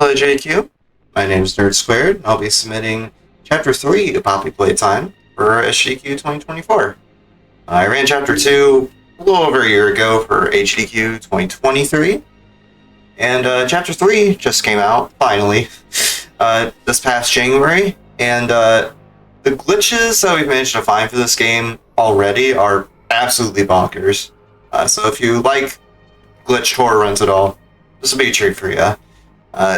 SGDQ. My name is Nerd Squared. I'll be submitting Chapter 3 of Poppy Playtime for SGDQ 2024. I ran Chapter 2 a little over a year ago for HDQ 2023. And Chapter 3 just came out, finally, this past January. And the glitches that we've managed to find for this game already are absolutely bonkers. So if you like glitched horror runs at all, this will be a treat for you.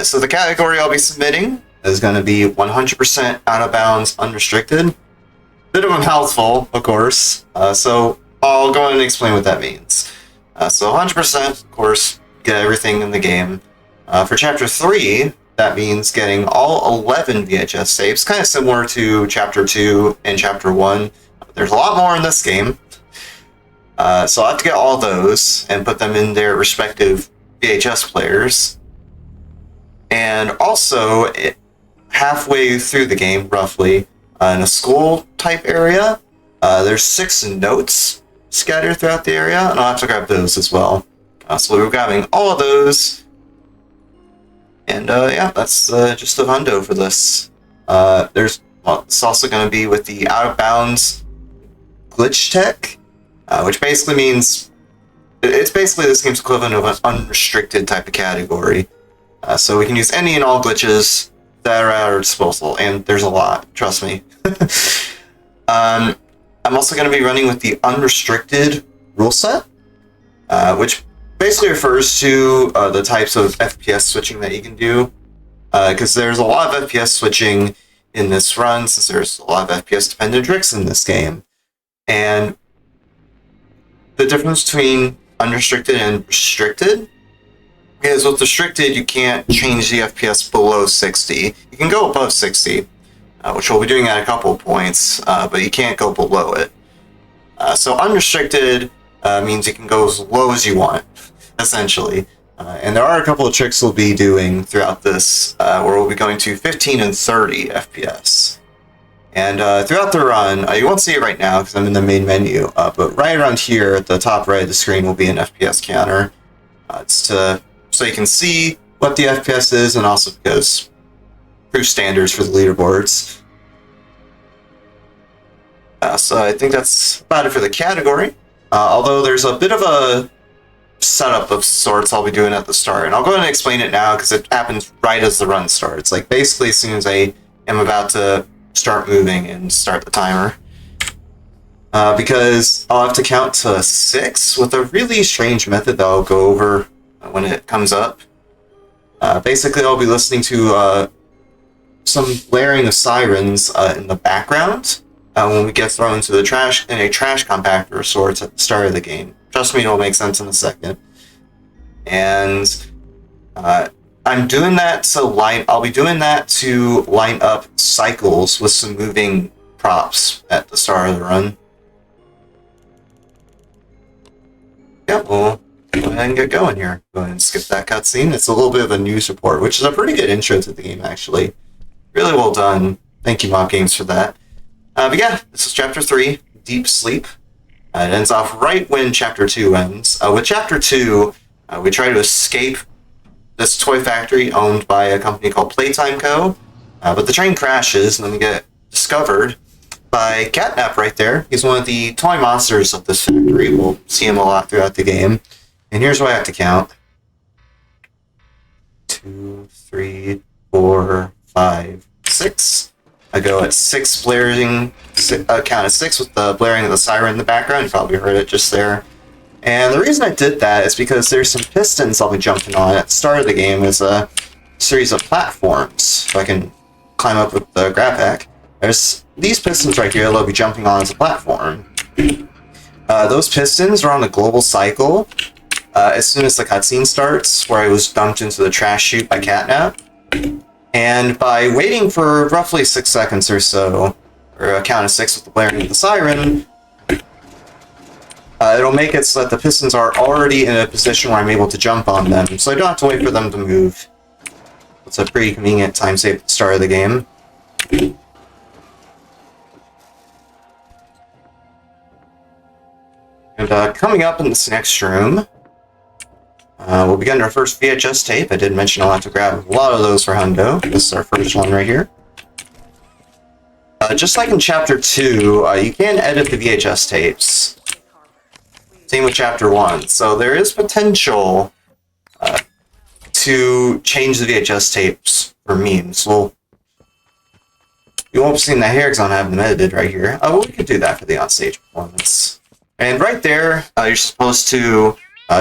So the category I'll be submitting is going to be 100% out of bounds unrestricted. Bit of a mouthful, of course. So I'll go ahead and explain what that means. So 100%, of course, get everything in the game. For Chapter 3, that means getting all 11 VHS tapes, kind of similar to Chapter 2 and Chapter 1. There's a lot more in this game. So I'll have to get all those and put them in their respective VHS players. And also, halfway through the game, roughly, in a school-type area, there's 6 notes scattered throughout the area, and I'll have to grab those as well. So we're grabbing all of those. And yeah, that's just the hundo for this. It's also going to be with the out-of-bounds glitch tech, which basically means it's basically this game's equivalent of an unrestricted type of category. So we can use any and all glitches that are at our disposal, and there's a lot, trust me. I'm also going to be running with the unrestricted rule set, which basically refers to the types of FPS switching that you can do, because there's a lot of FPS switching in this run, since there's a lot of FPS-dependent tricks in this game. And the difference between unrestricted and restricted is with restricted, you can't change the FPS below 60. You can go above 60, which we'll be doing at a couple of points, but you can't go below it. So unrestricted means you can go as low as you want, essentially. And there are a couple of tricks we'll be doing throughout this, where we'll be going to 15 and 30 FPS. And throughout the run, you won't see it right now because I'm in the main menu, but right around here at the top right of the screen will be an FPS counter. So you can see what the FPS is, and also because proof standards for the leaderboards. So I think that's about it for the category. Although there's a bit of a setup of sorts I'll be doing at the start, and I'll go ahead and explain it now because it happens right as the run starts. Like basically as soon as I am about to start moving and start the timer. Because I'll have to count to 6 with a really strange method that I'll go over when it comes up. Basically, I'll be listening to some blaring of sirens in the background when we get thrown into the trash in a trash compactor of sorts at the start of the game. Trust me, it'll make sense in a second. And I'm doing that I'll be doing that to line up cycles with some moving props at the start of the run. Yeah, we'll go ahead and get going here. Go ahead and skip that cutscene. It's a little bit of a news report, which is a pretty good intro to the game, actually. Really well done. Thank you, Mob Games, for that. But yeah, this is Chapter 3, Deep Sleep. It ends off right when Chapter 2 ends. With Chapter 2, we try to escape this toy factory owned by a company called Playtime Co. But the train crashes, and then we get discovered by Catnap right there. He's one of the toy monsters of this factory. We'll see him a lot throughout the game. And here's what I have to count. 2, 3, 4, 5, 6. I go at 6 blaring, count at 6 with the blaring of the siren in the background. You probably heard it just there. And the reason I did that is because there's some pistons I'll be jumping on at the start of the game. There's a series of platforms, so I can climb up with the grab pack. There's these pistons right here that I'll be jumping on as a platform. Those pistons are on a global cycle. As soon as the cutscene starts, where I was dumped into the trash chute by Catnap. And by waiting for roughly 6 seconds or so, or a count of 6 with the blaring of the siren, it'll make it so that the pistons are already in a position where I'm able to jump on them, so I don't have to wait for them to move. It's a pretty convenient time save at the start of the game. And coming up in this next room, We'll begin our first VHS tape. I did mention I'll have to grab a lot of those for Hundo. This is our first one right here. Just like in Chapter 2, you can edit the VHS tapes. Same with Chapter 1. So there is potential to change the VHS tapes for memes. Well, you won't be seeing that here because I don't have them edited right here. Well, we could do that for the onstage performance. And right there, you're supposed to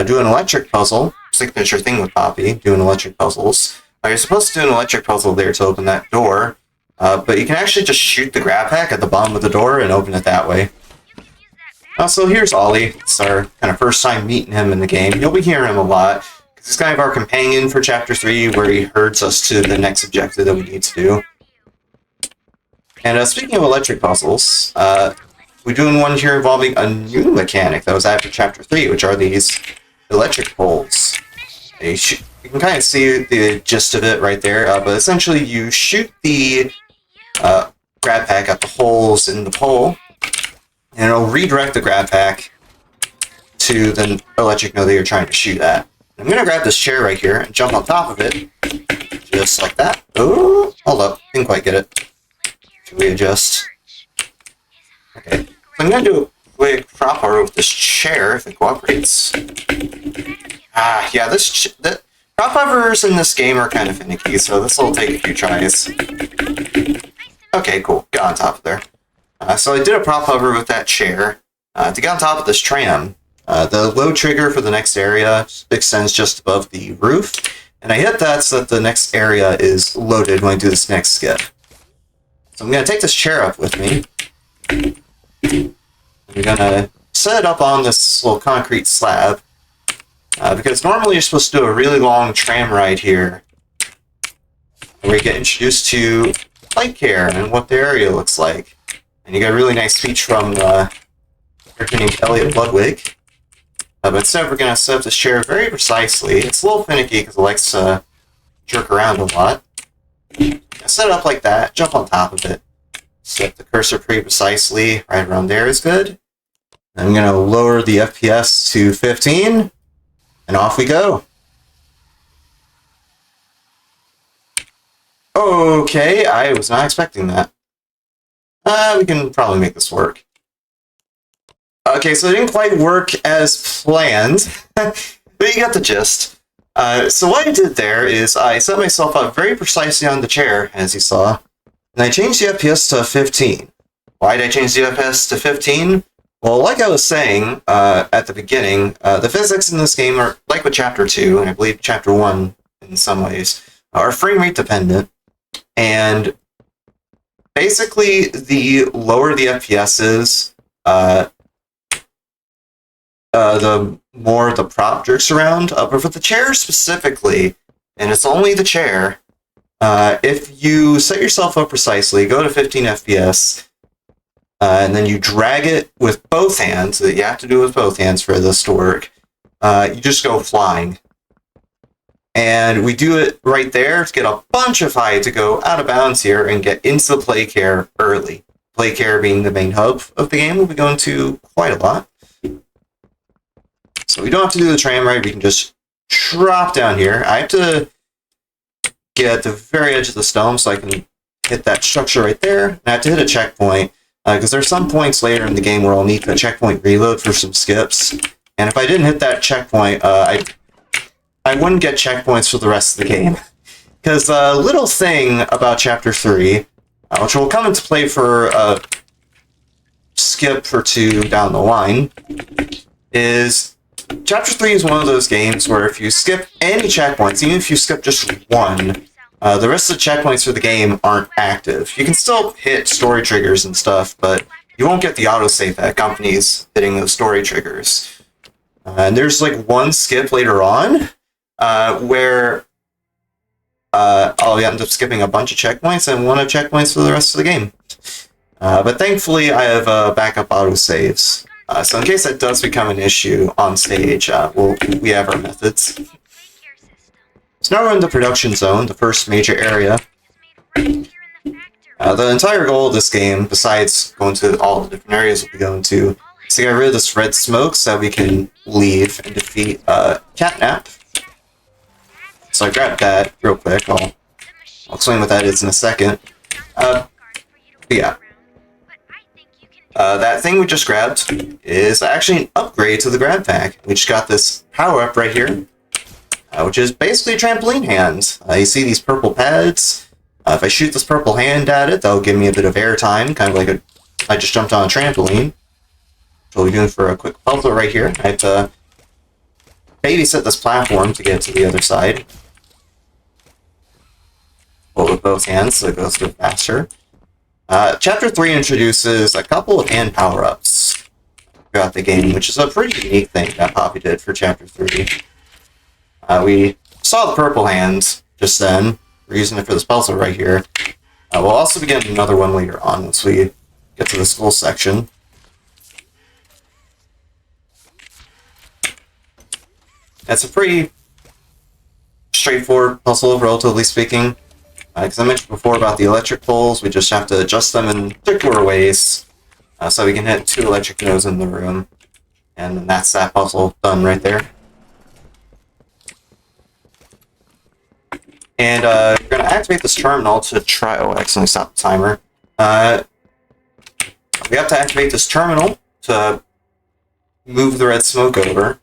do an electric puzzle. Signature thing with Poppy, doing electric puzzles. You're supposed to do an electric puzzle there to open that door. But you can actually just shoot the grab pack at the bottom of the door and open it that way. So here's Ollie. It's our kind of first time meeting him in the game. You'll be hearing him a lot. He's kind of our companion for Chapter 3, where he herds us to the next objective that we need to do. And speaking of electric puzzles, we're doing one here involving a new mechanic that was added for Chapter 3, which are these electric poles. You can kind of see the gist of it right there, but essentially you shoot the grab pack at the holes in the pole, and it'll redirect the grab pack to the electric node that you're trying to shoot at. I'm going to grab this chair right here and jump on top of it, just like that. Oh, hold up, didn't quite get it. Should we adjust? Okay, so I'm going to do a quick prop over with this chair if it cooperates. Yeah, the prop hovers in this game are kind of finicky, so this will take a few tries. Okay, cool. Got on top of there. So I did a prop hover with that chair to get on top of this tram. The load trigger for the next area extends just above the roof, and I hit that so that the next area is loaded when I do this next skip. So I'm going to take this chair up with me. I'm going to set it up on this little concrete slab, because normally you're supposed to do a really long tram ride here, where you get introduced to flight care and what the area looks like. And you get a really nice speech from a character named Elliot Ludwig. But instead we're going to set up this chair very precisely. It's a little finicky because it likes to jerk around a lot. Set it up like that, jump on top of it. Set the cursor pretty precisely, right around there is good. I'm going to lower the FPS to 15, and off we go. Okay, I was not expecting that. We can probably make this work. Okay, so it didn't quite work as planned, but you got the gist. So what I did there is I set myself up very precisely on the chair, as you saw, and I changed the FPS to 15. Why did I change the FPS to 15? Well, like I was saying at the beginning, the physics in this game are, like with Chapter 2, and I believe Chapter 1 in some ways, are frame rate dependent. And basically, the lower the FPS is, the more the prop jerks around. But for the chair specifically, and it's only the chair, if you set yourself up precisely, go to 15 FPS, and then you drag it with both hands, that you have to do with both hands for this to work, you just go flying. And we do it right there to get a bunch of height to go out of bounds here and get into the play care early. Play care being the main hub of the game, we'll be going to quite a lot. So we don't have to do the tram ride, we can just drop down here. I have to get at the very edge of the stone so I can hit that structure right there. And I have to hit a checkpoint, because there's some points later in the game where I'll need a checkpoint reload for some skips. And if I didn't hit that checkpoint, I wouldn't get checkpoints for the rest of the game. Because a little thing about Chapter 3, which will come into play for a skip or two down the line, is Chapter 3 is one of those games where if you skip any checkpoints, even if you skip just one, the rest of the checkpoints for the game aren't active. You can still hit story triggers and stuff, but you won't get the autosave that accompanies hitting those story triggers. And there's like one skip later on, where I'll end up skipping a bunch of checkpoints and won't have checkpoints for the rest of the game. But thankfully, I have backup autosaves. So in case that does become an issue on stage, we have our methods. So now we're in the production zone, the first major area. The entire goal of this game, besides going to all the different areas we'll be going to, is to get rid of this red smoke so that we can leave and defeat Catnap. So I grabbed that real quick. I'll explain what that is in a second. Yeah. That thing we just grabbed is actually an upgrade to the grab pack. We just got this power-up right here, which is basically a trampoline hand. You see these purple pads? If I shoot this purple hand at it, that'll give me a bit of air time, kind of like I just jumped on a trampoline. So we're doing for a quick puzzle right here. I have to babysit this platform to get to the other side. Hold with both hands so it goes a bit faster. Chapter 3 introduces a couple of hand power-ups throughout the game, which is a pretty unique thing that Poppy did for Chapter 3. We saw the purple hand just then. We're using it for this puzzle right here. We'll also be getting another one later on once we get to the school section. It's a pretty straightforward puzzle, relatively speaking. Because I mentioned before about the electric poles, we just have to adjust them in particular ways so we can hit 2 electric nodes in the room. And that's that puzzle done right there. And you're going to activate this terminal to try... Oh, I accidentally stopped the timer. We have to activate this terminal to move the red smoke over.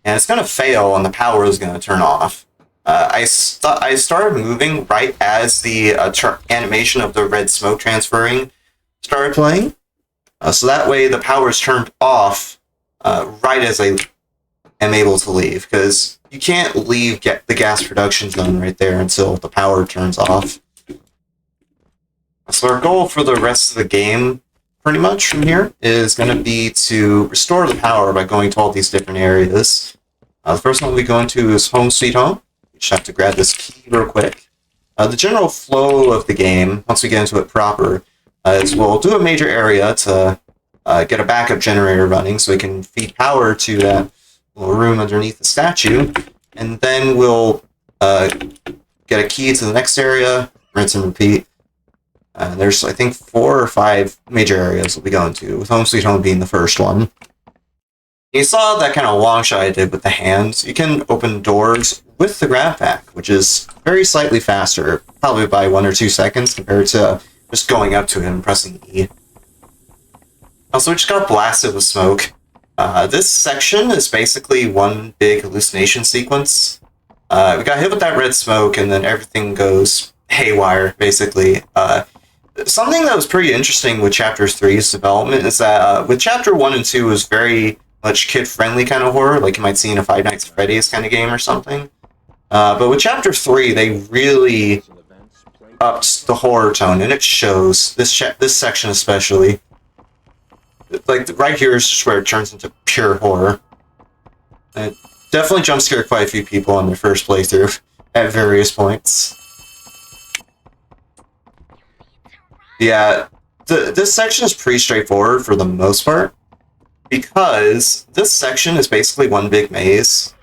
And it's going to fail and the power is going to turn off. I started moving right as the animation of the red smoke transferring started playing. So that way the power is turned off right as I am able to leave. Because you can't leave the gas production zone right there until the power turns off. So our goal for the rest of the game, pretty much from here, is going to be to restore the power by going to all these different areas. The first one we go into is Home Sweet Home. We just have to grab this key real quick. The general flow of the game, once we get into it proper, is we'll do a major area to get a backup generator running so we can feed power to that little room underneath the statue, and then we'll get a key to the next area, rinse and repeat. There's, I think, 4 or 5 major areas we'll be going to, with Home Sweet Home being the first one. You saw that kind of long shot I did with the hands. You can open doors with the grab pack, which is very slightly faster, probably by 1 or 2 seconds compared to just going up to him and pressing E. Also, we just got blasted with smoke. This section is basically one big hallucination sequence. We got hit with that red smoke and then everything goes haywire, basically. Something that was pretty interesting with Chapter 3's development is that with Chapter 1 and 2 was very much kid-friendly kind of horror, like you might see in a Five Nights at Freddy's kind of game or something. But with Chapter 3, they really upped the horror tone, and it shows. This section especially. Like, right here is just where it turns into pure horror. It definitely jump scared quite a few people on their first playthrough at various points. Yeah, this section is pretty straightforward for the most part, because this section is basically one big maze.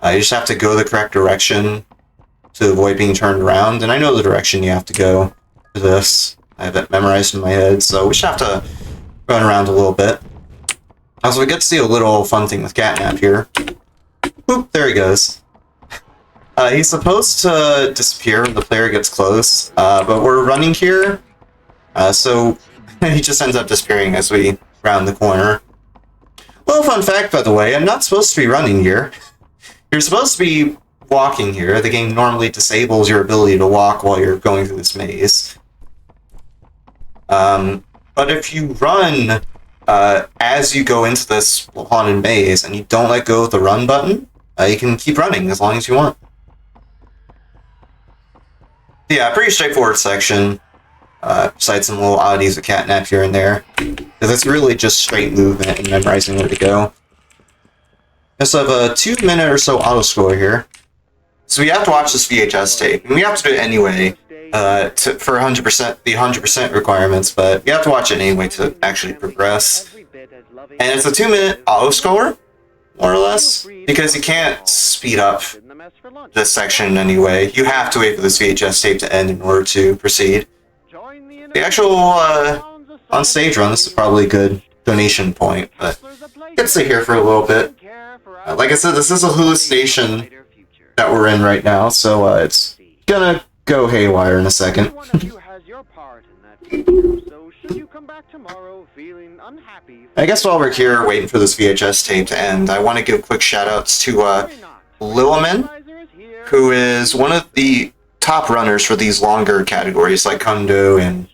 You just have to go the correct direction to avoid being turned around, and I know the direction you have to go to this. I have it memorized in my head, so we just have to run around a little bit. Also, we get to see a little fun thing with Catnap here. Boop, there he goes. He's supposed to disappear when the player gets close, but we're running here, so he just ends up disappearing as we round the corner. Well, fun fact, by the way, I'm not supposed to be running here. You're supposed to be walking here. The game normally disables your ability to walk while you're going through this maze. But if you run as you go into this haunted maze and you don't let go of the run button, you can keep running as long as you want. Yeah, pretty straightforward section. Besides some little oddities with Catnap here and there. Because it's really just straight movement and memorizing where to go. We also have a 2-minute or so auto-score here. So we have to watch this VHS tape. And we have to do it anyway for 100%, the 100% requirements, but we have to watch it anyway to actually progress. And it's a 2-minute auto-score, more or less, because you can't speed up this section in any way. You have to wait for this VHS tape to end in order to proceed. The actual on-stage run, this is probably a good donation point, but let's stay here for a little bit. Like I said, this is a hallucination that we're in right now, so it's gonna go haywire in a second. One of you has your part in that video, so should you come back tomorrow feeling unhappy... I guess while we're here waiting for this VHS tape to end, I want to give quick shout-outs to Liliman, who is one of the top runners for these longer categories like Kondo and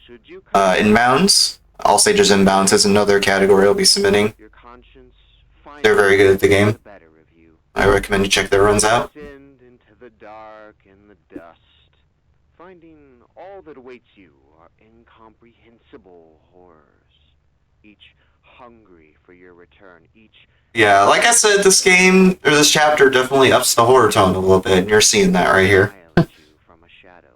Inbounds. All Stages Inbounds is another category I'll be submitting. They're very good at the game. I recommend you check their runs out. Into the dark and the dust. Finding all that awaits you are incomprehensible horrors. Each hungry for your return, each... Yeah, like I said, this game, or this chapter, definitely ups the horror tone a little bit, and you're seeing that right here. From a shadow.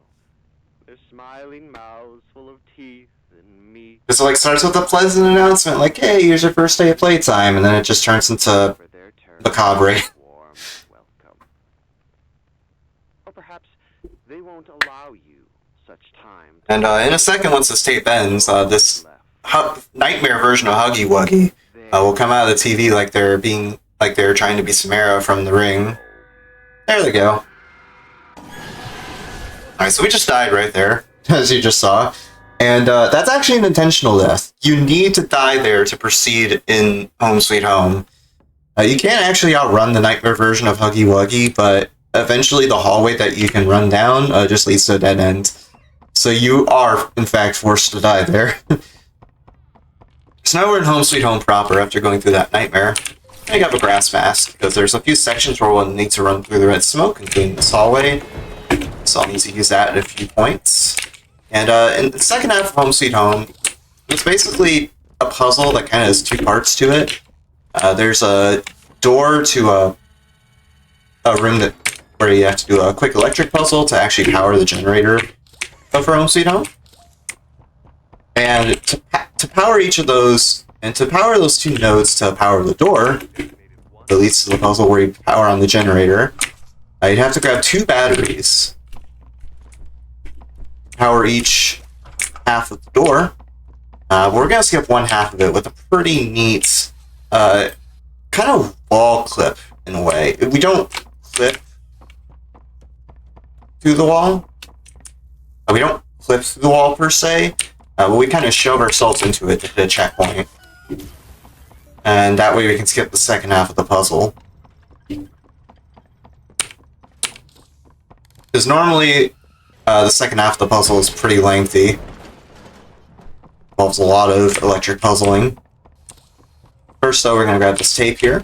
Their smiling mouths full of teeth and meat. This like starts with a pleasant announcement, like, hey, here's your first day of playtime, and then it just turns into macabre. Warm welcome. Or perhaps they won't allow you such time. And in a second, once this tape ends, this nightmare version of Huggy Wuggy will come out of the TV like they're trying to be Samara from the ring. There they go. Alright, so we just died right there, as you just saw. And that's actually an intentional death. You need to die there to proceed in Home Sweet Home. You can't actually outrun the nightmare version of Huggy Wuggy, but eventually the hallway that you can run down just leads to a dead end. So you are, in fact, forced to die there. So now we're in Home Sweet Home proper after going through that nightmare. I got a grass mask, because there's a few sections where we'll need to run through the red smoke, including this hallway. So I'll need to use that at a few points. And in the second half of Home Sweet Home, it's basically a puzzle that kind of has two parts to it. There's a door to a room where you have to do a quick electric puzzle to actually power the generator for Home Sweet Home. And to power each of those, and to power those two nodes to power the door, that leads to the puzzle where you power on the generator, you'd have to grab two batteries, power each half of the door. But we're going to skip one half of it with a pretty neat kind of wall clip, in a way. We don't clip through the wall. We don't clip through the wall, per se. But we kind of shove ourselves into it to hit a checkpoint. And that way we can skip the second half of the puzzle. Because normally, the second half of the puzzle is pretty lengthy. Involves a lot of electric puzzling. First, though, we're going to grab this tape here.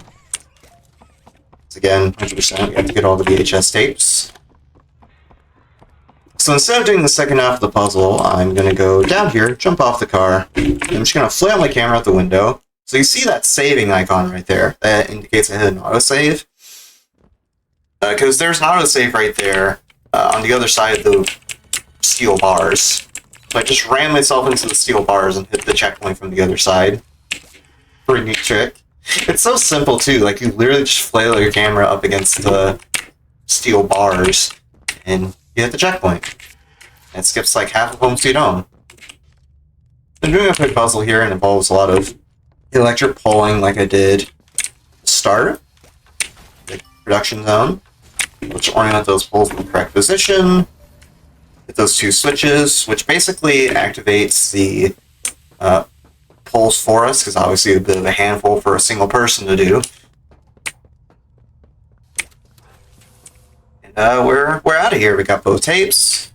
So again, 100%, we have to get all the VHS tapes. So instead of doing the second half of the puzzle, I'm going to go down here, jump off the car, and I'm just going to flail my camera out the window. So you see that saving icon right there. That indicates I hit an autosave. Because there's an autosave right there on the other side of the steel bars. So I just ran myself into the steel bars and hit the checkpoint from the other side. Pretty neat trick. It's so simple too, like you literally just flail your camera up against the steel bars and you hit the checkpoint. And it skips like half of Home Sweet Home. I'm doing a quick puzzle here and involves a lot of electric pulling like I did start. The production zone. Let's orient those poles in the correct position. Hit those two switches, which basically activates the poles for us, because obviously a bit of a handful for a single person to do. And we're out of here. We got both tapes.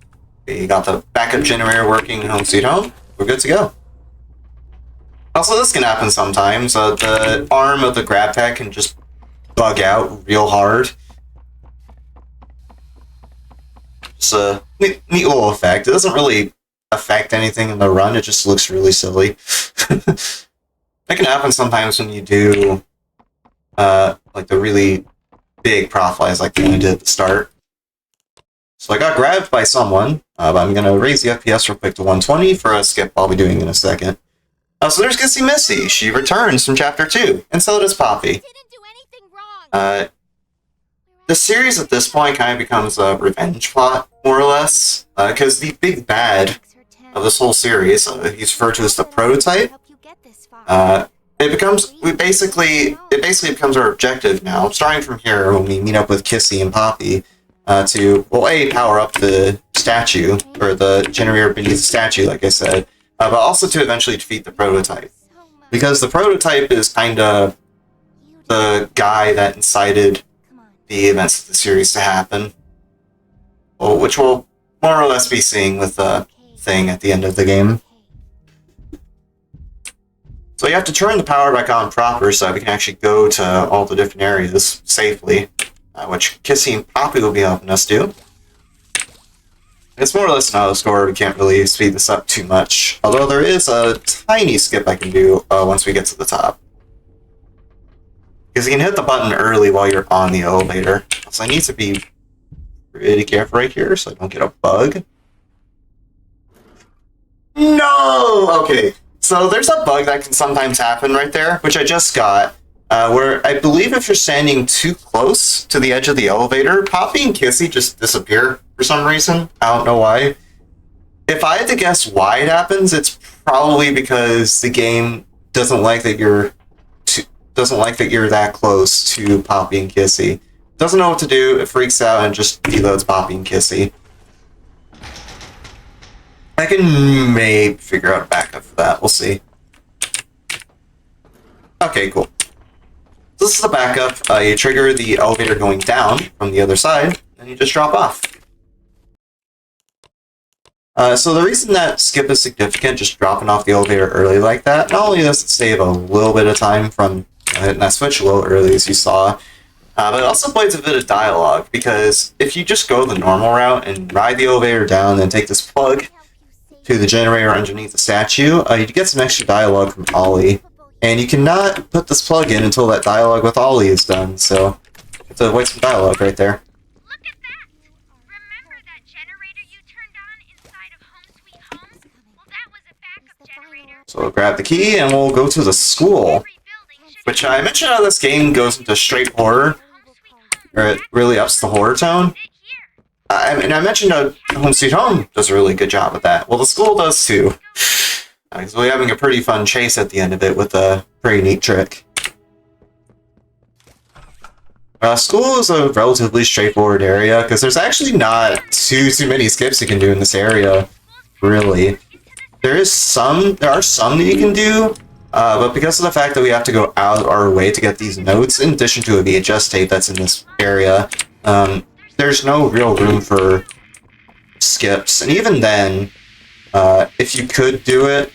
We got the backup generator working in Home Sweet Home. We're good to go. Also, this can happen sometimes. The arm of the grab pack can just bug out real hard. It's a neat little effect. It doesn't really affect anything in the run, it just looks really silly. That can happen sometimes when you do like the really big prof flies like the one I did at the start. So I got grabbed by someone, but I'm going to raise the FPS real quick to 120 for a skip I'll be doing in a second. So there's Gissy Missy. She returns from Chapter 2, and so does Poppy. Didn't do anything wrong. The series at this point kind of becomes a revenge plot, more or less, because the big bad of this whole series, he's referred to as the prototype. It basically becomes our objective now, starting from here when we meet up with Kissy and Poppy. to, well, A, power up the statue, or the generator beneath the statue, like I said, but also to eventually defeat the prototype. Because the prototype is kind of the guy that incited the events of the series to happen, well, which we'll more or less be seeing with the thing at the end of the game. So you have to turn the power back on proper so that we can actually go to all the different areas safely, which Kissy and Poppy will be helping us do. It's more or less an auto score, we can't really speed this up too much, although there is a tiny skip I can do once we get to the top. Because you can hit the button early while you're on the elevator, so I need to be pretty careful right here so I don't get a bug. No! Okay, so there's a bug that can sometimes happen right there, which I just got, where I believe if you're standing too close to the edge of the elevator, Poppy and Kissy just disappear for some reason. I don't know why. If I had to guess why it happens, it's probably because the game doesn't like that you're that close to Poppy and Kissy. Doesn't know what to do, it freaks out and just deloads Poppy and Kissy. I can maybe figure out a backup for that, we'll see. Okay, cool. So this is the backup. You trigger the elevator going down from the other side, and you just drop off. So the reason that skip is significant, just dropping off the elevator early like that, not only does it save a little bit of time from hitting that switch a little early as you saw, but it also plays a bit of dialogue, because if you just go the normal route and ride the elevator down and take this plug to the generator underneath the statue, you get some extra dialogue from Ollie. And you cannot put this plug in until that dialogue with Ollie is done, so you have to wait some dialogue right there. Look at that! Remember that generator you turned on inside of Home Sweet Home? Well, that was a backup generator. So we'll grab the key and we'll go to the school, which I mentioned how this game goes into straight horror, or it really ups the horror tone. And I mentioned Home Sweet Home does a really good job with that. Well, the school does too. Because we're having a pretty fun chase at the end of it with a pretty neat trick. School is a relatively straightforward area, because there's actually not too many skips you can do in this area, really. There are some that you can do, but because of the fact that we have to go out our way to get these notes, in addition to a VHS tape that's in this area, there's no real room for skips. And even then, if you could do it,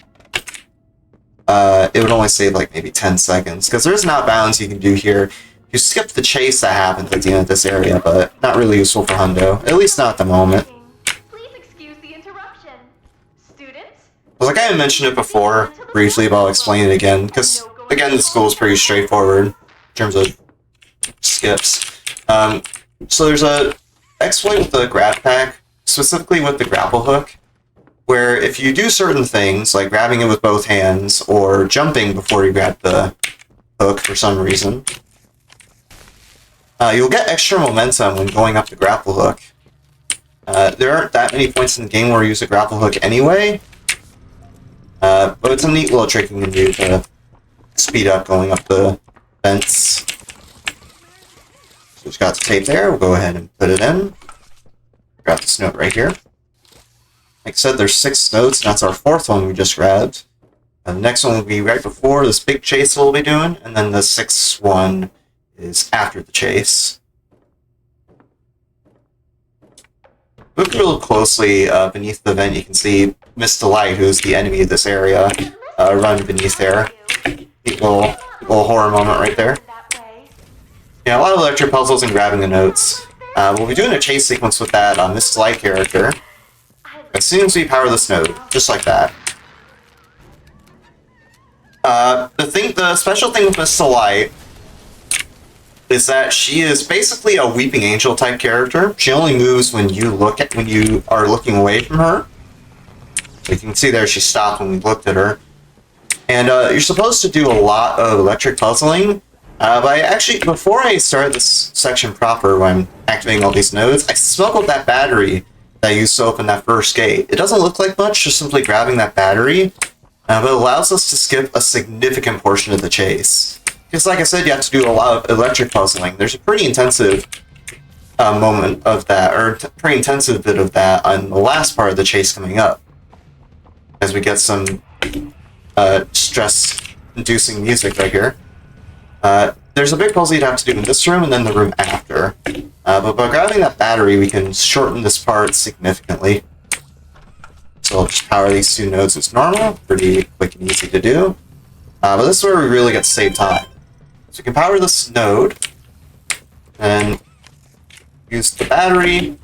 it would only save like maybe 10 seconds, because there's not bounds you can do here. You skip the chase that happens at the end of this area, but not really useful for Hundo, at least not at the moment. Please excuse the interruption. Students? Well, like I mentioned it before, briefly, but I'll explain it again, because, again, the school is pretty straightforward in terms of skips. So there's a exploit with the grab pack, specifically with the grapple hook, where if you do certain things, like grabbing it with both hands, or jumping before you grab the hook for some reason, you'll get extra momentum when going up the grapple hook. There aren't that many points in the game where you use a grapple hook anyway, but it's a neat little trick you can do to speed up going up the vents. So we've got the tape there, we'll go ahead and put it in. Grab this note right here. Like I said, there's 6 notes, and that's our 4th one we just grabbed. And the next one will be right before this big chase we'll be doing, and then the 6th one is after the chase. Look real closely beneath the vent, you can see Miss Delight, who's the enemy of this area, run beneath there. Neat little horror moment right there. Yeah, a lot of electric puzzles and grabbing the notes. We'll be doing a chase sequence with that Miss Delight character as soon as we power this node, just like that. The special thing with Miss Delight is that she is basically a weeping angel type character. She only moves when you are looking away from her. So you can see there she stopped when we looked at her. And you're supposed to do a lot of electric puzzling. But actually, before I start this section proper, when I'm activating all these nodes, I smuggled that battery that I used to open that first gate. It doesn't look like much, just simply grabbing that battery, but it allows us to skip a significant portion of the chase. Because like I said, you have to do a lot of electric puzzling. There's a pretty intensive moment of that, or pretty intensive bit of that on the last part of the chase coming up, as we get some stress-inducing music right here. There's a big puzzle you'd have to do in this room and then the room after. But by grabbing that battery, we can shorten this part significantly. So I'll just power these two nodes as normal, pretty quick and easy to do. But this is where we really get to save time. So we can power this node, and use the battery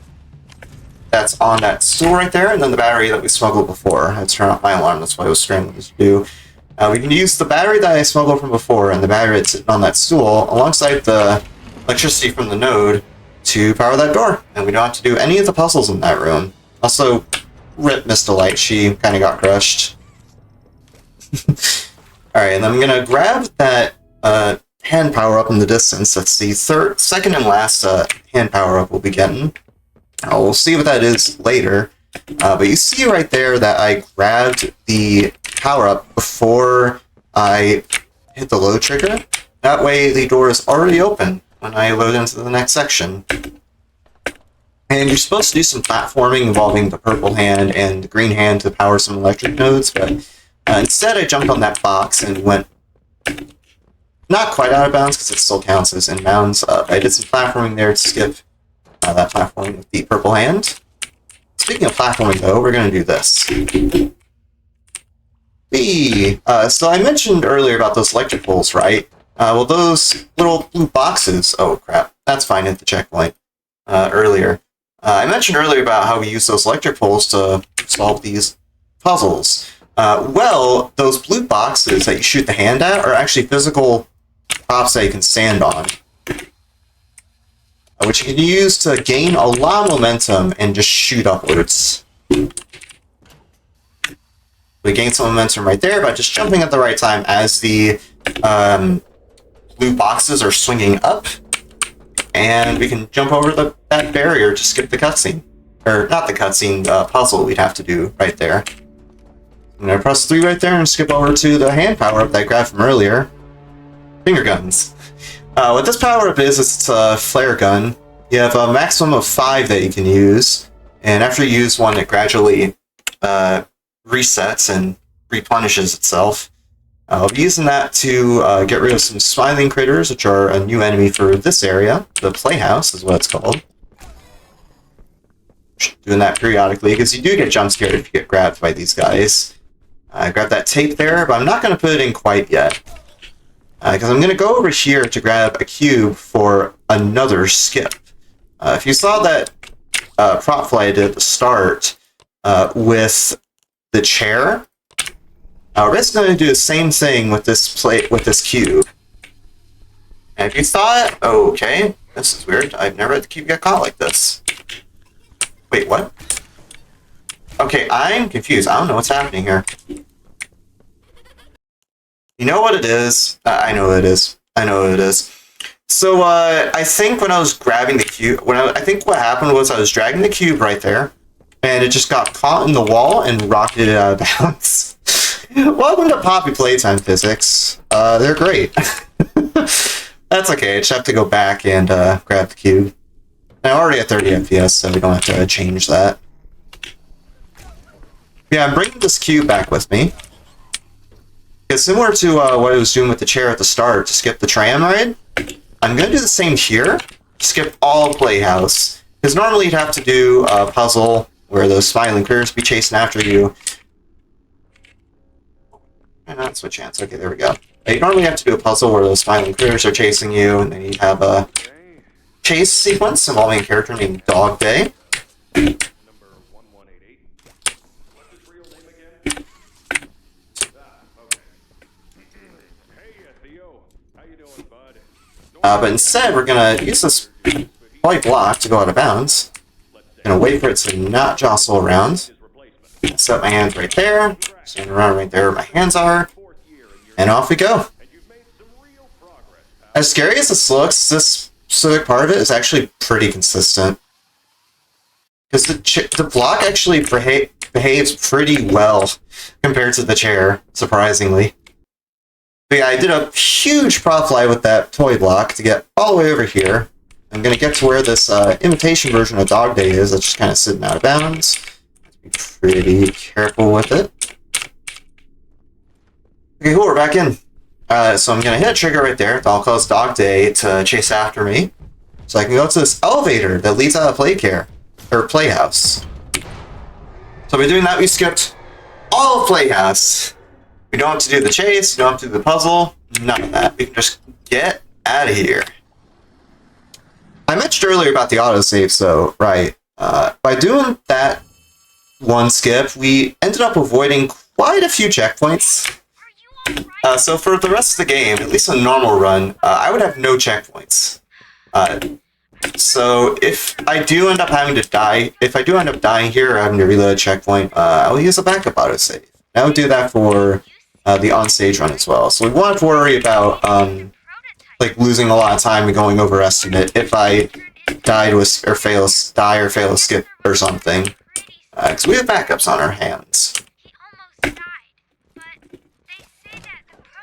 that's on that stool right there, and then the battery that we smuggled before. I had to turn off my alarm, that's what I was scrambling to do. We can use the battery that I smuggled from before and the battery that's sitting on that stool alongside the electricity from the node to power that door. And we don't have to do any of the puzzles in that room. Also, rip Miss Delight, she kind of got crushed. Alright, and then I'm going to grab that hand power-up in the distance. That's the second and last hand power-up we'll be getting. We'll see what that is later. But you see right there that I grabbed the power-up before I hit the load trigger. That way the door is already open when I load into the next section. And you're supposed to do some platforming involving the purple hand and the green hand to power some electric nodes, but instead I jumped on that box and went not quite out of bounds because it still counts as in bounds. I did some platforming there to skip that platforming with the purple hand. Speaking of platforming though, we're going to do this. So I mentioned earlier about those electric poles, right? Well, those little blue boxes... Oh, crap. That's fine at the checkpoint earlier. I mentioned earlier about how we use those electric poles to solve these puzzles. Well, those blue boxes that you shoot the hand at are actually physical props that you can stand on, which you can use to gain a lot of momentum and just shoot upwards. We gain some momentum right there by just jumping at the right time as the blue boxes are swinging up, and we can jump over that barrier to skip the cutscene. Or, not the cutscene, the puzzle we'd have to do right there. I'm going to press 3 right there and skip over to the hand power-up that I grabbed from earlier. Finger guns. What this power-up is, it's a flare gun. You have a maximum of 5 that you can use, and after you use one, it gradually resets and replenishes itself. I'll be using that to get rid of some smiling critters, which are a new enemy for this area. The Playhouse is what it's called. Doing that periodically, because you do get jump scared if you get grabbed by these guys. I grabbed that tape there, but I'm not going to put it in quite yet. Because I'm going to go over here to grab a cube for another skip. If you saw that prop flight I did at the start with the chair, we're basically going to do the same thing with this plate, with this cube. And if you thought, okay, this is weird, I've never had the cube get caught like this. Wait, what? Okay, I'm confused. I don't know what's happening here. You know what it is? I know what it is. I know what it is. So, I think when I was grabbing the cube, I think what happened was I was dragging the cube right there, and it just got caught in the wall and rocketed out of bounds. Welcome to Poppy Playtime physics. They're great. That's okay, I just have to go back and grab the cube. Now, I'm already at 30 FPS, so we don't have to change that. Yeah, I'm bringing this cube back with me. It's similar to what I was doing with the chair at the start to skip the tram ride. I'm going to do the same here, skip all Playhouse. Because normally you'd have to do a puzzle where those smiling critters be chasing after you. And not switch hands. Okay, there we go. You normally have to do a puzzle where those smiling critters are chasing you, and then you have a chase sequence involving a character named Dog Day. But instead, we're going to use this white block to go out of bounds. Going to wait for it to not jostle around. Set my hands right there. Stand around right there where my hands are. And off we go. As scary as this looks, this specific part of it is actually pretty consistent. Because the block actually behaves pretty well compared to the chair, surprisingly. But yeah, I did a huge prop fly with that toy block to get all the way over here. I'm going to get to where this imitation version of Dog Day is. That's just kind of sitting out of bounds. Be pretty careful with it. Okay, cool, we're back in. So I'm going to hit a trigger right there. I'll cause Dog Day to chase after me. So I can go to this elevator that leads out of Playhouse. So by doing that, we skipped all of Playhouse. We don't have to do the chase, we don't have to do the puzzle, none of that. We can just get out of here. I mentioned earlier about the autosave, so, right. By doing that one skip, we ended up avoiding quite a few checkpoints. So for the rest of the game, at least a normal run, I would have no checkpoints. So if I do end up having to die, if I do end up dying here or having to reload a checkpoint, I'll use a backup autosave. I would do that for the on-stage run as well. So we won't have to worry about like losing a lot of time and going over estimate if I die or fail a skip or something. Because we have backups on our hands.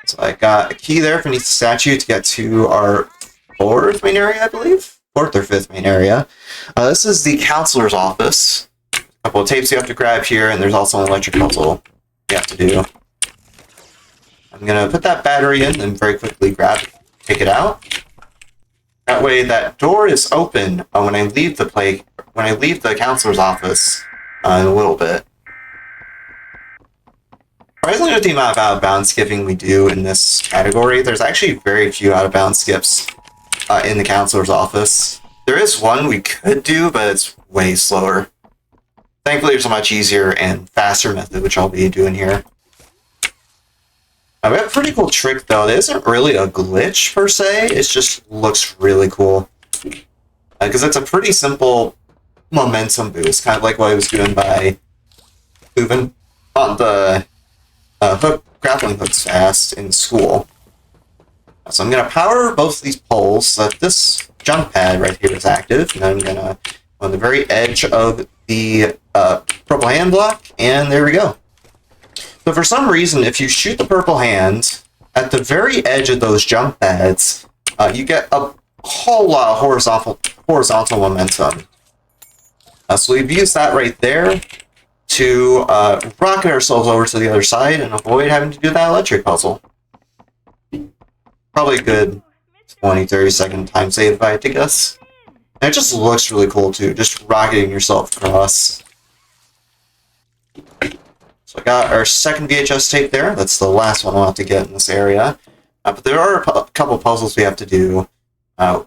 So I got a key there beneath the statue to get to our fourth main area, I believe? Fourth or fifth main area. This is the counselor's office. A couple of tapes you have to grab here, and there's also an electric puzzle you have to do. I'm gonna put that battery in and very quickly take it out. That way that door is open when I leave the counselor's office in a little bit. Surprisingly, with the amount of out-of-bounds skipping we do in this category, there's actually very few out-of-bounds skips in the counselor's office. There is one we could do, but it's way slower. Thankfully, there's a much easier and faster method, which I'll be doing here. We have a pretty cool trick, though. It isn't really a glitch, per se. It just looks really cool. Because it's a pretty simple momentum boost, kind of like what I was doing by moving on the grappling hooks fast in school. So I'm going to power both of these poles so that this jump pad right here is active. And then I'm going to on the very edge of the purple hand block, and there we go. So for some reason, if you shoot the purple hand at the very edge of those jump pads, you get a whole lot of horizontal momentum. So we've used that right there to rocket ourselves over to the other side and avoid having to do that electric puzzle. Probably a good 20-30 second time save if I had to guess. And it just looks really cool too, just rocketing yourself across. So I got our second VHS tape there. That's the last one we'll have to get in this area. But there are a couple puzzles we have to do in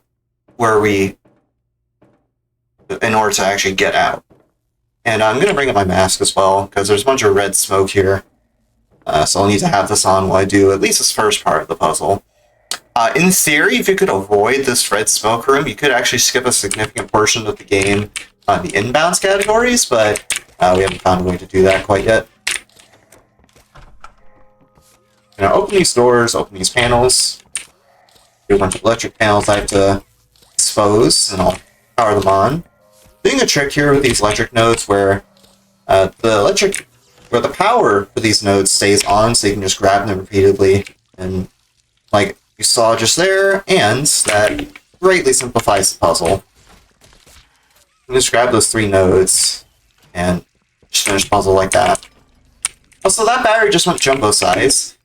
order to actually get out. And I'm going to bring up my mask as well, because there's a bunch of red smoke here. So I'll need to have this on while I do at least this first part of the puzzle. In theory, if you could avoid this red smoke room, you could actually skip a significant portion of the game on the inbounds categories, but we haven't found a way to do that quite yet. I'm going to open these doors, open these panels. Do a bunch of electric panels I have to expose, and I'll power them on. Doing a trick here with these electric nodes where the power for these nodes stays on, so you can just grab them repeatedly, and like you saw just there, and that greatly simplifies the puzzle. You just grab those 3 nodes and just finish the puzzle like that. Also, that battery just went jumbo size.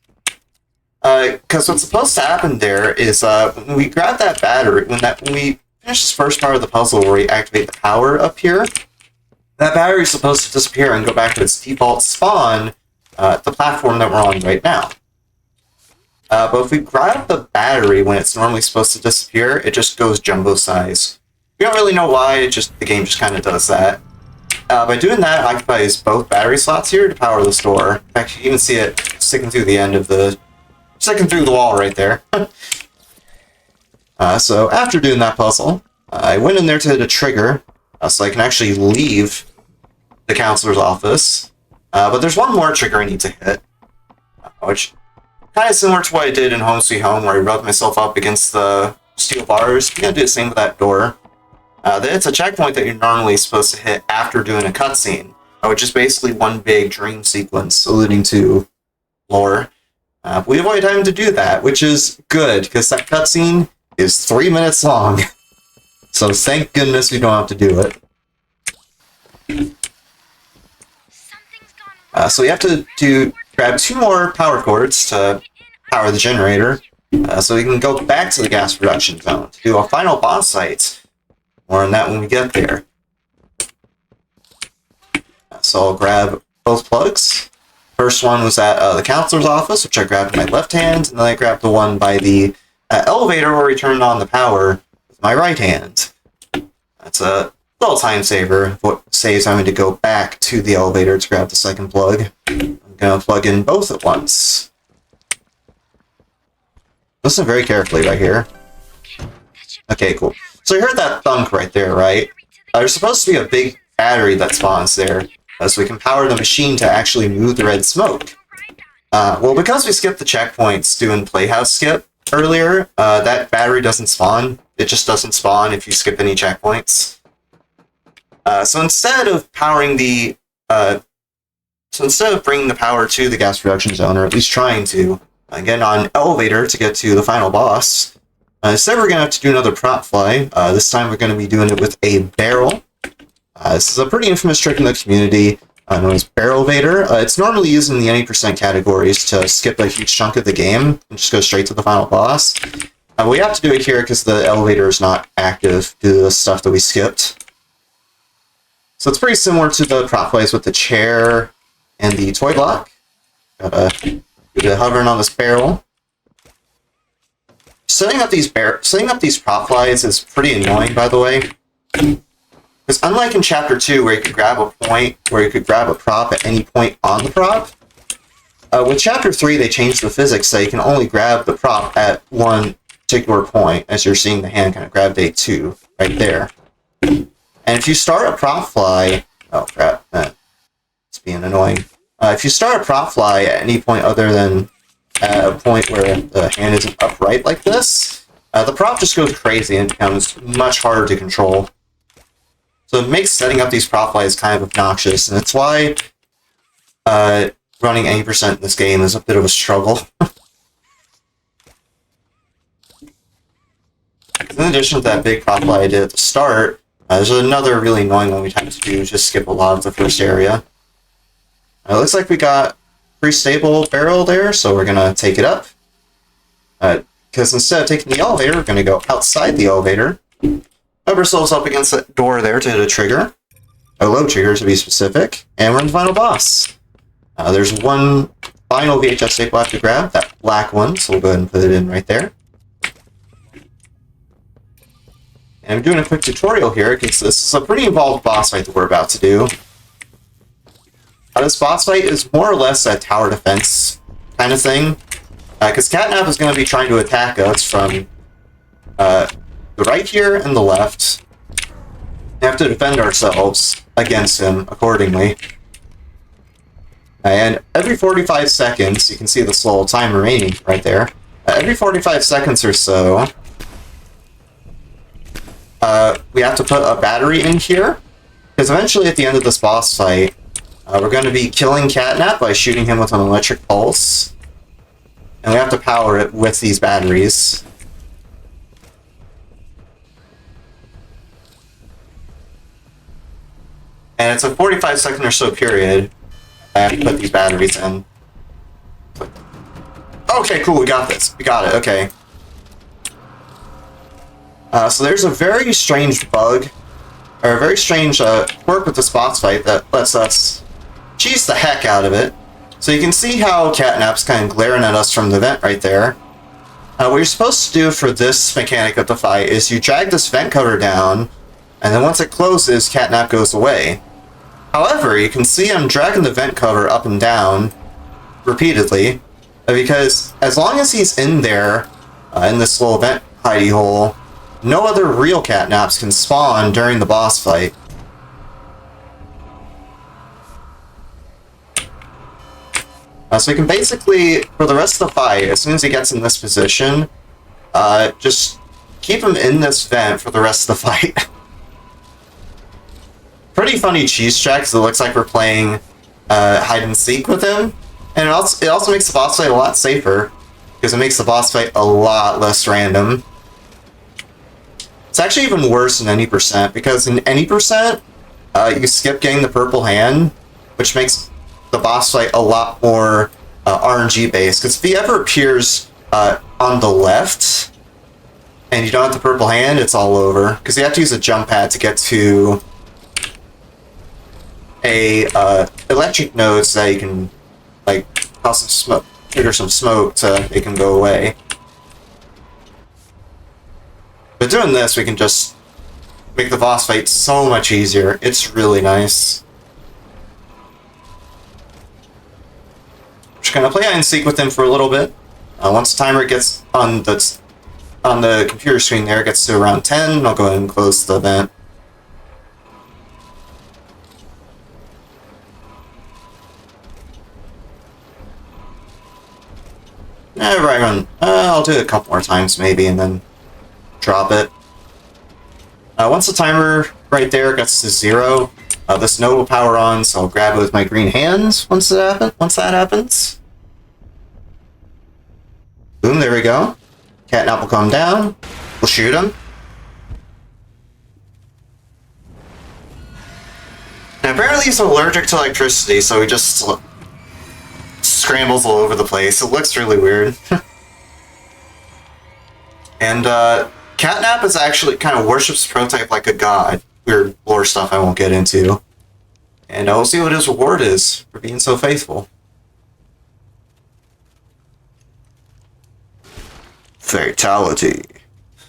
Because what's supposed to happen there is when we grab that battery, when we finish this first part of the puzzle where we activate the power up here, that battery is supposed to disappear and go back to its default spawn at the platform that we're on right now. But if we grab the battery when it's normally supposed to disappear, it just goes jumbo size. We don't really know why, the game just kind of does that. By doing that, it occupies both battery slots here to power this door. In fact, you can even see it sticking through the wall right there. So after doing that puzzle, I went in there to hit a trigger, so I can actually leave the counselor's office. But there's one more trigger I need to hit, which kind of similar to what I did in Home Sweet Home, where I rubbed myself up against the steel bars. I'm going to do the same with that door. It's a checkpoint that you're normally supposed to hit after doing a cutscene, which is basically one big dream sequence alluding to lore. We avoid having to do that, which is good, because that cutscene is 3 minutes long. So thank goodness we don't have to do it. Something's gone wrong. So we have to grab 2 more power cords to power the generator, so we can go back to the gas production zone to do a final boss fight. More on that when we get there. So I'll grab both plugs. First one was at the counselor's office, which I grabbed with my left hand, and then I grabbed the one by the elevator where we turned on the power with my right hand. That's a little time saver, what saves having to go back to the elevator to grab the second plug. I'm going to plug in both at once. Listen very carefully right here. Okay, cool. So you heard that thunk right there, right? There's supposed to be a big battery that spawns there, so we can power the machine to actually move the red smoke. Well, because we skipped the checkpoints doing Playhouse Skip earlier, that battery doesn't spawn. It just doesn't spawn if you skip any checkpoints. So instead of bringing the power to the gas production zone, or at least trying to, get on an elevator to get to the final boss, instead we're going to have to do another prop fly. This time we're going to be doing it with a barrel. This is a pretty infamous trick in the community, known as Barrel Vader. It's normally used in the any % categories to skip a huge chunk of the game and just go straight to the final boss. We have to do it here because the elevator is not active due to the stuff that we skipped. So it's pretty similar to the prop plays with the chair and the toy block. Gotta do the hovering on this barrel. Setting up these prop flies is pretty annoying, by the way. Because unlike in Chapter 2, where you could grab a prop at any point on the prop, with Chapter 3 they changed the physics so you can only grab the prop at one particular point, as you're seeing the hand kind of grab day 2, right there. And if you start a prop fly... Oh crap, it's being annoying. If you start a prop fly at any point other than at a point where the hand isn't upright like this, the prop just goes crazy and becomes much harder to control. So it makes setting up these prop flies kind of obnoxious, and it's why running any % in this game is a bit of a struggle. In addition to that big prop fly I did at the start, there's another really annoying one we have to do, just skip a lot of the first area. It looks like we got a pretty stable barrel there, so we're going to take it up. Because instead of taking the elevator, we're going to go outside the elevator. Have ourselves up against that door there to hit a trigger. A low trigger to be specific. And we're in the final boss. There's one final VHS tape we'll have to grab, that black one, so we'll go ahead and put it in right there. And I'm doing a quick tutorial here, because this is a pretty involved boss fight that we're about to do. This boss fight is more or less a tower defense kind of thing. Because Catnap is going to be trying to attack us from the right here and the left. We have to defend ourselves against him accordingly. And every 45 seconds, you can see this little time remaining right there. Every 45 seconds or so, we have to put a battery in here. Because eventually at the end of this boss fight, we're going to be killing Catnap by shooting him with an electric pulse. And we have to power it with these batteries. And it's a 45-second or so period. I have to put these batteries in. Okay, cool, we got this. We got it, okay. So there's a very strange bug, or a very strange quirk with this boss fight that lets us cheese the heck out of it. So you can see how Catnap's kind of glaring at us from the vent right there. What you're supposed to do for this mechanic of the fight is you drag this vent cover down, and then once it closes, Catnap goes away. However, you can see I'm dragging the vent cover up and down repeatedly, because as long as he's in there, in this little vent hidey hole, no other real Catnaps can spawn during the boss fight. So we can basically, for the rest of the fight, as soon as he gets in this position, just keep him in this vent for the rest of the fight. Pretty funny cheese track, because it looks like we're playing hide and seek with him. And it also makes the boss fight a lot safer, because it makes the boss fight a lot less random. It's actually even worse in any percent, because in any percent, you skip getting the purple hand, which makes the boss fight a lot more RNG based. Because if he ever appears on the left, and you don't have the purple hand, it's all over. Because you have to use a jump pad to get to a electric node so that you can like toss some smoke, trigger some smoke to make him go away. But doing this, we can just make the boss fight so much easier. It's really nice. Just gonna play hide and seek with him for a little bit. Once the timer gets on the computer screen there, gets to around 10, I'll go ahead and close the event. I'll do it a couple more times maybe, and then drop it. Once the timer right there gets to 0, this node will power on, so I'll grab it with my green hands once that happens. Boom, there we go. Catnap will come down. We'll shoot him. And apparently he's allergic to electricity, so he just scrambles all over the place. It looks really weird. And Catnap is actually kind of worships Prototype like a god. Weird lore stuff I won't get into. And we'll see what his reward is for being so faithful. Fatality.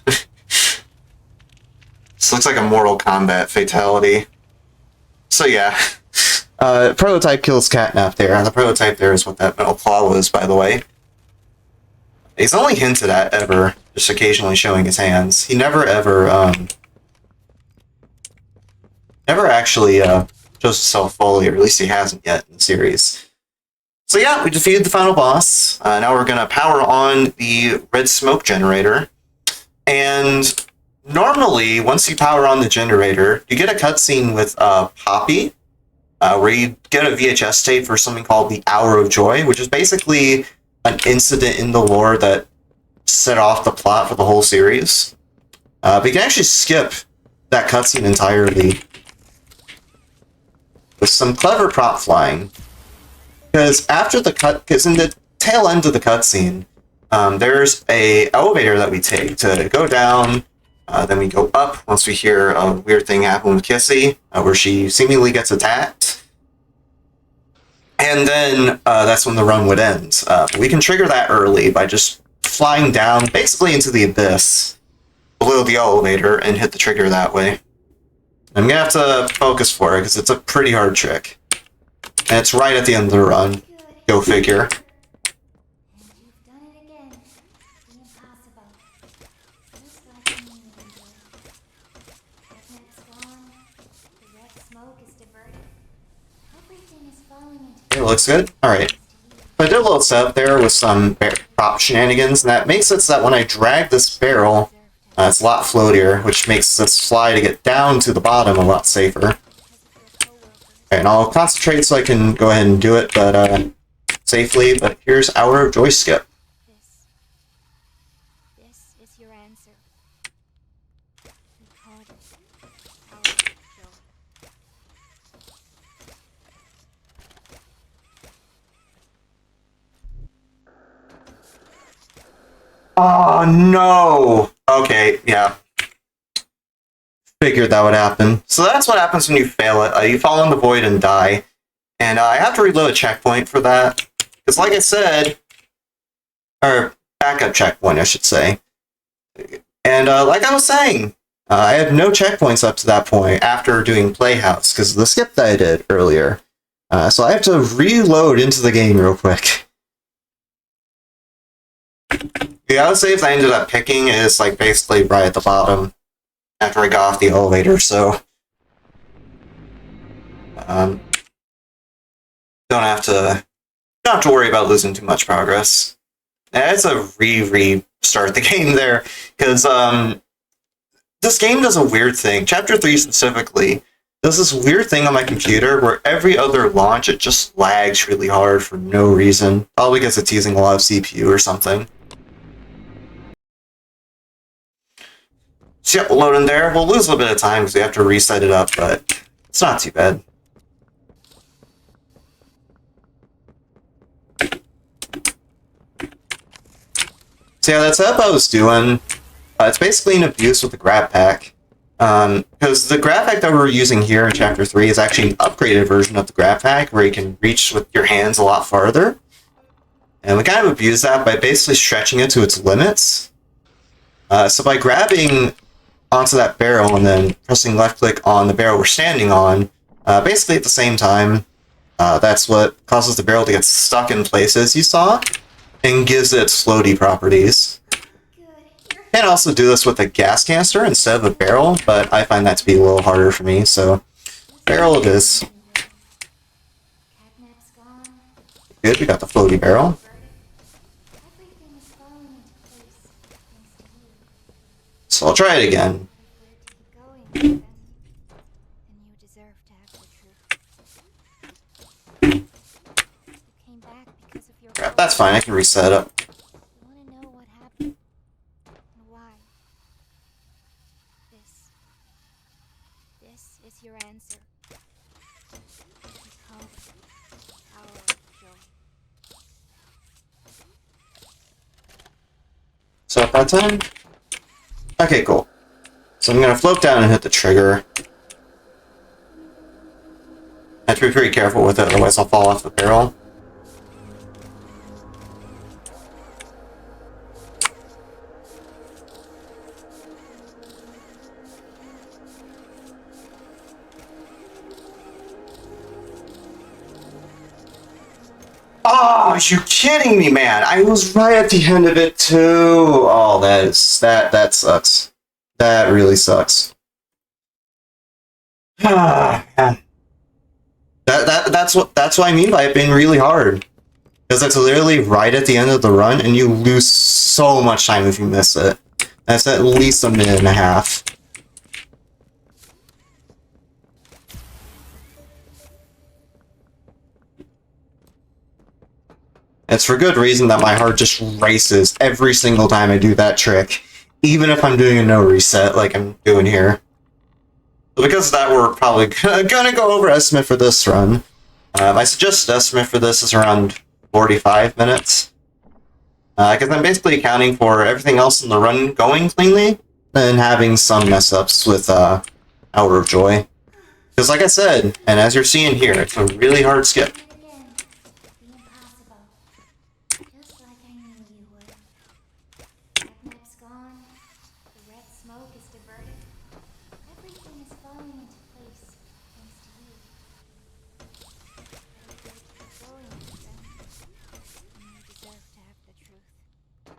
This looks like a Mortal Kombat fatality. So yeah. Prototype kills Catnap there, and the Prototype there is what that metal claw was, by the way. He's only hinted at ever, just occasionally showing his hands. He never ever, never actually, shows himself fully, or at least he hasn't yet in the series. So yeah, we defeated the final boss. Now we're gonna power on the red smoke generator. And normally, once you power on the generator, you get a cutscene with Poppy, where you get a VHS tape for something called the Hour of Joy, which is basically an incident in the lore that set off the plot for the whole series. But you can actually skip that cutscene entirely with some clever prop flying. Because in the tail end of the cutscene, there's a elevator that we take to go down. Then we go up once we hear a weird thing happen with Kissy, where she seemingly gets attacked. And then that's when the run would end. We can trigger that early by just flying down, basically into the abyss, below the elevator, and hit the trigger that way. I'm going to have to focus for it, because it's a pretty hard trick. And it's right at the end of the run. Go figure. You've done it again. The impossible. Just like me, Angel. Catnap's gone. The red smoke is diverted. Everything is falling into It looks good. Alright. So I did a little setup there with some prop shenanigans, and that makes it so that when I drag this barrel, it's a lot floatier, which makes this slide to get down to the bottom a lot safer. And I'll concentrate so I can go ahead and do it, but safely. But here's Hour of Joy skip. This is your answer. You called it. Hour of Joy. Oh no! Okay, yeah. Figured that would happen. So that's what happens when you fail it. You fall in the void and die. And I have to reload a checkpoint for that. Because like I said, or backup checkpoint, I should say. And like I was saying, I had no checkpoints up to that point after doing Playhouse, because of the skip that I did earlier. So I have to reload into the game real quick. The other saves I ended up picking is like basically right at the bottom after I got off the elevator, so don't have to worry about losing too much progress. It's a restart the game there, because this game does a weird thing. Chapter 3 specifically does this weird thing on my computer where every other launch it just lags really hard for no reason. Probably because it's using a lot of CPU or something. So yeah, loading there. We'll lose a little bit of time because we have to reset it up, but it's not too bad. So yeah, that setup I was doing, it's basically an abuse with the grab pack. Because the grab pack that we're using here in Chapter 3 is actually an upgraded version of the grab pack where you can reach with your hands a lot farther. And we kind of abuse that by basically stretching it to its limits. So by grabbing onto that barrel and then pressing left click on the barrel we're standing on, basically at the same time, that's what causes the barrel to get stuck in places you saw, and gives it floaty properties. Can also do this with a gas canister instead of a barrel, but I find that to be a little harder for me, so barrel it is. Catnap's gone. Good, we got the floaty barrel. Everything is falling into place thanks to you. So I'll try it again. If we're to keep going, then you deserve to have the truth. You came back because of your Crap, that's fine, I can reset it up. You want to know what happened and why? This is your answer. We call it Hour of Joy. So at that time? Okay, cool. So I'm gonna float down and hit the trigger. I have to be pretty careful with it, otherwise I'll fall off the barrel. Oh, are you kidding me, man? I was right at the end of it too. Oh, that sucks. That really sucks. Ah, man. That's what I mean by it being really hard. Because it's literally right at the end of the run, and you lose so much time if you miss it. That's at least a minute and a half. It's for good reason that my heart just races every single time I do that trick, even if I'm doing a no reset like I'm doing here. So because of that, we're probably gonna go over estimate for this run. My suggested estimate for this is around 45 minutes. Because I'm basically accounting for everything else in the run going cleanly, and having some mess ups with Hour of Joy. Because like I said, and as you're seeing here, it's a really hard skip. The impossible. Just like I knew you would. Catnap's gone. The red smoke is diverted. Everything is falling into place thanks to you. Keep going, then. And you deserve to have the truth. You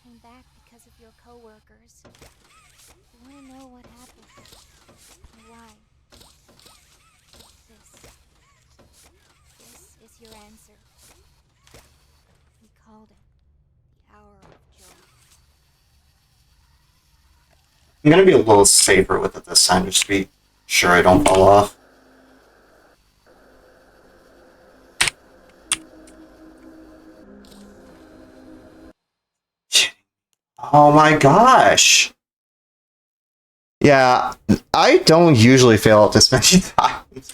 came back because of your coworkers. You want to know what happened and why. This is your answer. We called it the Hour of Joy. I'm gonna be a little safer with it this time, just to be sure I don't fall off. Oh my gosh! Yeah, I don't usually fail it this many times.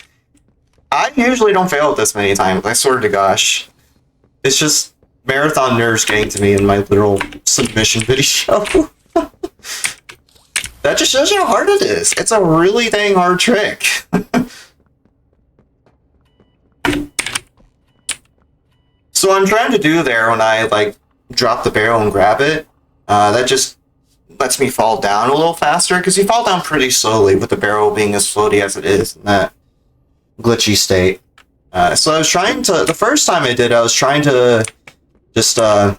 I usually don't fail it this many times, I swear to gosh. It's just marathon nerves getting to me in my literal submission video. That just shows you how hard it is. It's a really dang hard trick. So what I'm trying to do there when I like drop the barrel and grab it, that just lets me fall down a little faster, because you fall down pretty slowly with the barrel being as floaty as it is in that glitchy state. So I was trying to, the first time I did, I was trying to just let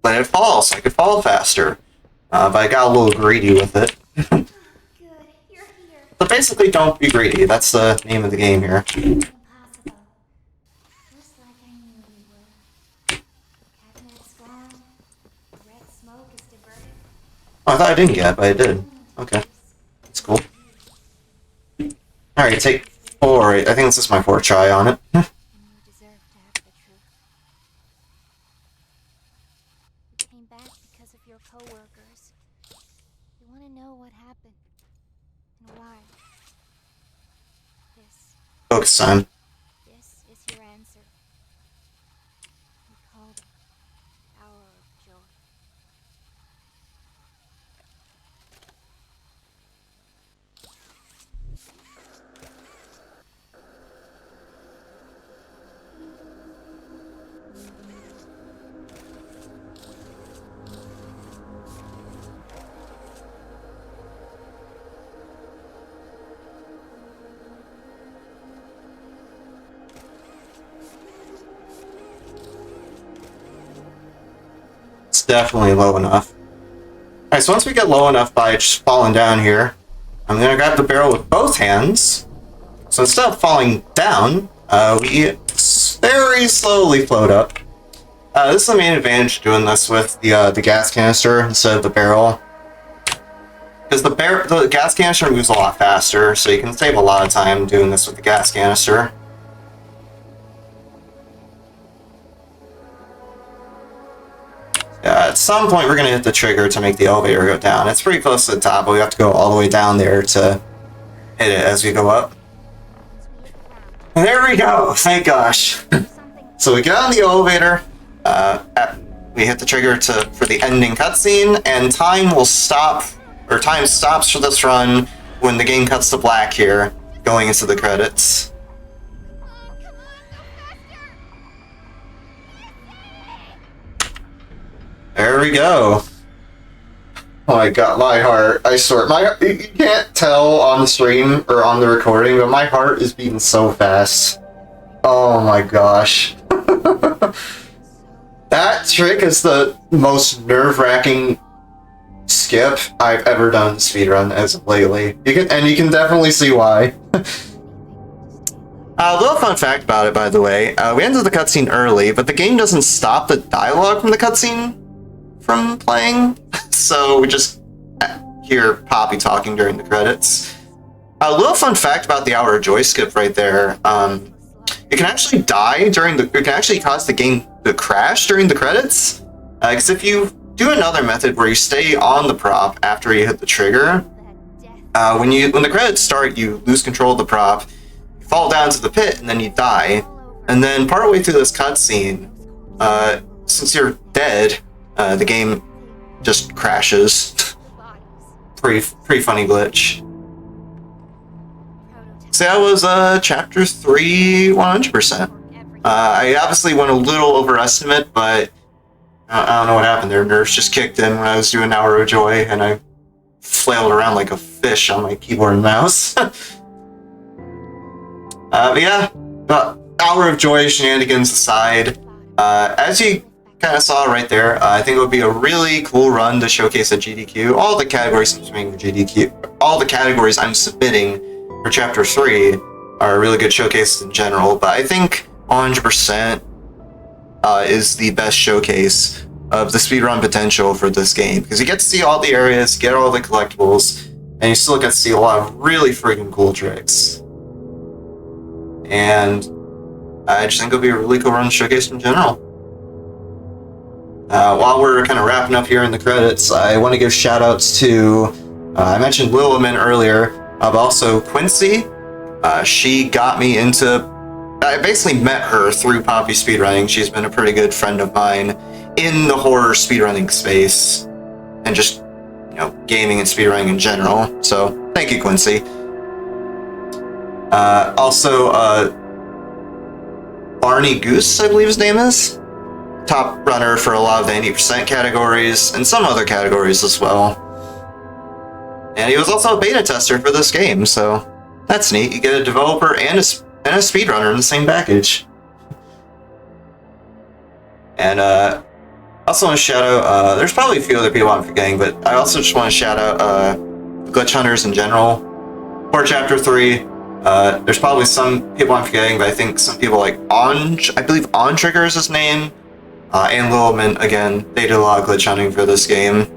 it fall so I could fall faster. But I got a little greedy with it. Good, you're here. So basically, don't be greedy. That's the name of the game here. Impossible. Just like I knew you would. Catnap's gone. The red smoke is diverted. Oh, I thought I didn't get it, but I did. Okay, that's cool. Alright, take 4. I think this is my 4th try on it. And you deserve to have the truth. You came back because of your coworkers. focus time. This is your answer. We called it Hour of Joy. It's definitely low enough. Alright, so once we get low enough by just falling down here, I'm gonna grab the barrel with both hands. So instead of falling down, we very slowly float up. This is the main advantage of doing this with the gas canister instead of the barrel. Because the gas canister moves a lot faster, so you can save a lot of time doing this with the gas canister. At some point, we're going to hit the trigger to make the elevator go down. It's pretty close to the top, but we have to go all the way down there to hit it as we go up. And there we go! Thank gosh! So we get on the elevator, we hit the trigger for the ending cutscene, and time will stop, or time stops for this run when the game cuts to black here, going into the credits. There we go. Oh my god, my heart. I swear, you can't tell on the stream or on the recording, but my heart is beating so fast. Oh my gosh. That trick is the most nerve-wracking skip I've ever done in speedrun as of lately. You can definitely see why. A little fun fact about it, by the way. We ended the cutscene early, but the game doesn't stop the dialogue from the cutscene from playing, so we just hear Poppy talking during the credits. A little fun fact about the Hour of Joy skip right there. It can actually die it can actually cause the game to crash during the credits. Because if you do another method where you stay on the prop after you hit the trigger, when the credits start, you lose control of the prop, you fall down to the pit, and then you die. And then partway through this cutscene, since you're dead, the game just crashes. pretty funny glitch. So that was chapter 3, 100%. I obviously went a little overestimate, but I don't know what happened there. Nerves just kicked in when I was doing Hour of Joy, and I flailed around like a fish on my keyboard and mouse. But yeah, Hour of Joy shenanigans aside, as you kind of saw right there, I think it would be a really cool run to showcase a GDQ. All the categories I'm submitting for GDQ, all the categories I'm submitting for Chapter 3 are really good showcases in general, but I think 100% is the best showcase of the speedrun potential for this game, because you get to see all the areas, get all the collectibles, and you still get to see a lot of really freaking cool tricks. And I just think it'll be a really cool run to showcase in general. While we're kind of wrapping up here in the credits, I want to give shout-outs to, I mentioned Liliman earlier, but also Quincy. She got me into, I basically met her through Poppy speedrunning. She's been a pretty good friend of mine in the horror speedrunning space, and just, you know, gaming and speedrunning in general. So, thank you, Quincy. Also, Barney Goose, I believe his name is. Top runner for a lot of the 80% categories, and some other categories as well. And he was also a beta tester for this game, so that's neat. You get a developer and a speedrunner in the same package. And I also want to shout out, there's probably a few other people I'm forgetting, but I also just want to shout out glitch hunters in general. For Chapter 3, there's probably some people I'm forgetting, but I think some people like I believe On Trigger is his name, and Lilman, again, they did a lot of glitch hunting for this game.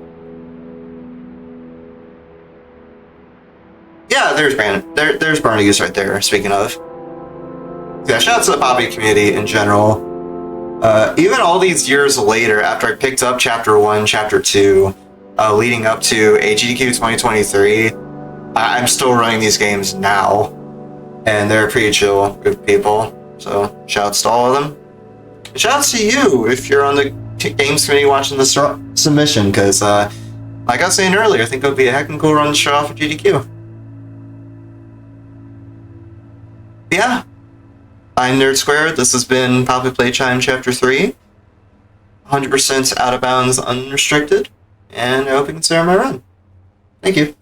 Yeah, there's Barney Goose right there, speaking of. Yeah, shout out to the Poppy community in general. Even all these years later, after I picked up Chapter 1, Chapter 2, leading up to SGDQ 2023, I'm still running these games now. And they're pretty chill group of people. So shouts to all of them. And shouts to you if you're on the games committee watching the submission, because like I was saying earlier, I think it would be a heck of a cool run to show off for GDQ. Yeah. I'm Nerd Squared. This has been Poppy Playtime Chapter 3. 100% out of bounds unrestricted. And I hope you consider my run. Thank you.